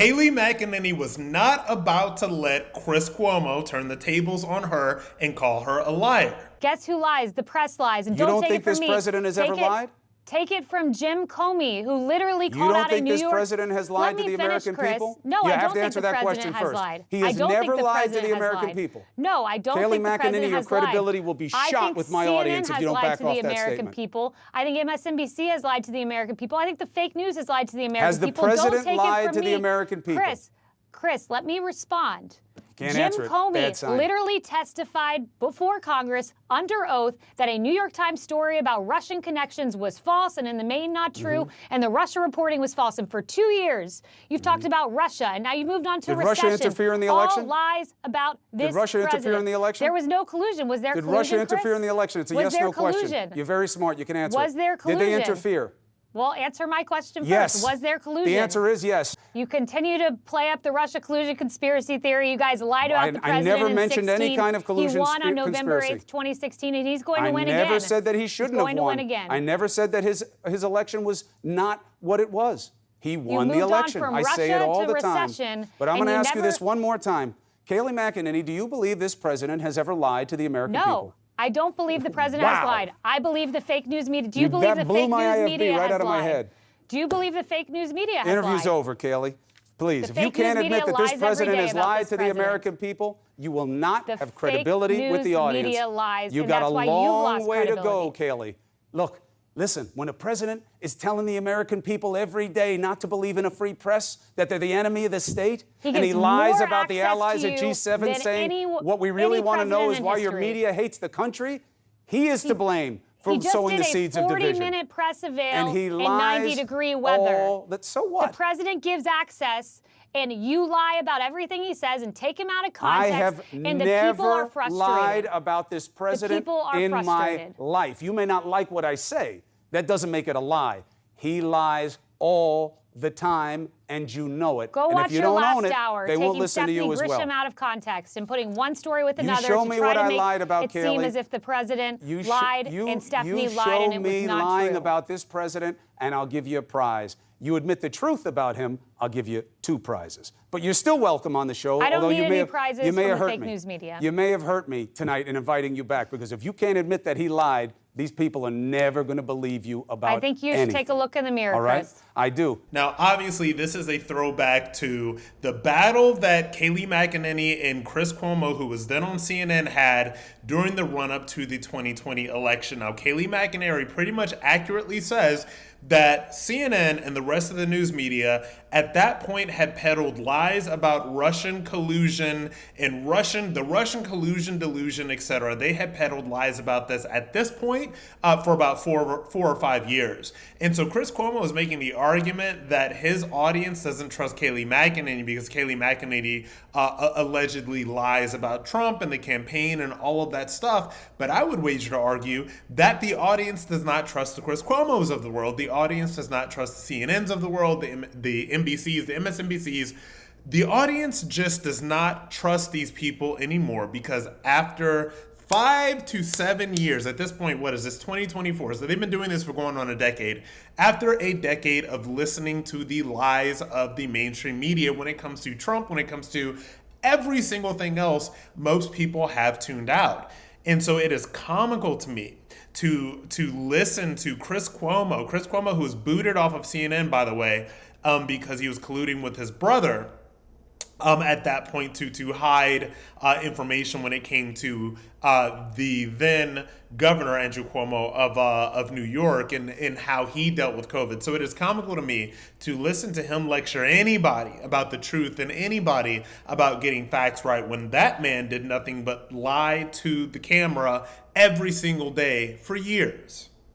Kayleigh McEnany was not about to let Chris Cuomo turn the tables on her and call her a liar. Guess who lies? The press lies. And don't take it from me. You don't think this president has ever lied? Take it from Jim Comey, who literally called out a New York... You don't think this president has lied to the American people? No, I don't think the president has lied. He has never lied to the American people. No, I don't think the president has lied. Kayleigh McEnany, your credibility will be shot with my audience if you don't back off that statement. I think MSNBC has lied to the American people. I think the fake news has lied to the American people. Has the president lied to the American people? Chris, let me respond. Jim Comey literally testified before Congress under oath that a New York Times story about Russian connections was false and in the main not true, and the Russia reporting was false. And for 2 years, you've talked about Russia, and now you've moved on to recession. Did Russia interfere in the election? All lies about this Did Russia interfere in the election? There was no collusion. Was there collusion, Did Russia interfere in the election? It's a yes/no question. You're very smart. You can answer. Was there collusion? Did they interfere? Well, answer my question first. Yes. Was there collusion? The answer is yes. You continue to play up the Russia collusion conspiracy theory. You guys lied about the president I never mentioned any kind of collusion conspiracy. He won on November 8th, 2016, and he's going to win again. I never said that he shouldn't have won. He's going to win again. I never said that his election was not what it was. He won the election. You moved on from I say it all the time. But I'm going to ask you this one more time. Kayleigh McEnany, do you believe this president has ever lied to the American people? No. I don't believe the president has lied. I believe the fake news media. Do you believe the fake news media has lied? That blew my IFB right out of my head. Do you believe the fake news media has lied? Interview's over, Kayleigh. Please, if you can't admit that this president has lied to the American people, you will not have credibility with the audience. The fake news media lies, You've got a long way to go, Kayleigh. Look, listen, when a president is telling the American people every day not to believe in a free press, that they're the enemy of the state, and he lies about the allies at G7 saying what we really want to know is why your media hates the country, he is to blame for sowing the seeds of division. He just did a 40-minute press avail in 90-degree weather. So what? The president gives access, and you lie about everything he says and take him out of context. I have never lied about this president in my life. You may not like what I say. That doesn't make it a lie. He lies all the time, and you know it. Go and watch if you your don't last own it, hour, they won't listen to you as well. Grisham out of context and putting one story with another you show me what I lied about, it seem as if the president lied and Stephanie lied and it was not true. You show me lying about this president, and I'll give you a prize. You admit the truth about him, I'll give you 2 prizes. But you're still welcome on the show. I don't need any prizes from the fake news media. You may have hurt me tonight in inviting you back, because if you can't admit that he lied, these people are never going to believe you about anything. I think you should take a look in the mirror, all right? Chris. I do. Now, obviously, this is a throwback to the battle that Kayleigh McEnany and Chris Cuomo, who was then on CNN, had during the run-up to the 2020 election. Now, Kayleigh McEnany pretty much accurately says that CNN and the rest of the news media at that point had peddled lies about Russian collusion and the Russian collusion delusion, etc. They had peddled lies about this at this point for about four or 5 years. And so Chris Cuomo is making the argument that his audience doesn't trust Kayleigh McEnany because Kayleigh McEnany allegedly lies about Trump and the campaign and all of that stuff. But I would wager to argue that the audience does not trust the Chris Cuomos of the world. The audience does not trust the CNNs of the world, the NBCs, the MSNBCs. The audience just does not trust these people anymore because after 5 to 7 years, at this point, what is this, 2024? So they've been doing this for going on a decade. After a decade of listening to the lies of the mainstream media when it comes to Trump, when it comes to every single thing else, most people have tuned out. And so it is comical to me to listen to Chris Cuomo, who was booted off of CNN, by the way, because he was colluding with his brother at that point to hide information when it came to the then governor, Andrew Cuomo of New York, and how he dealt with COVID. So it is comical to me to listen to him lecture anybody about the truth and anybody about getting facts right when that man did nothing but lie to the camera every single day for years.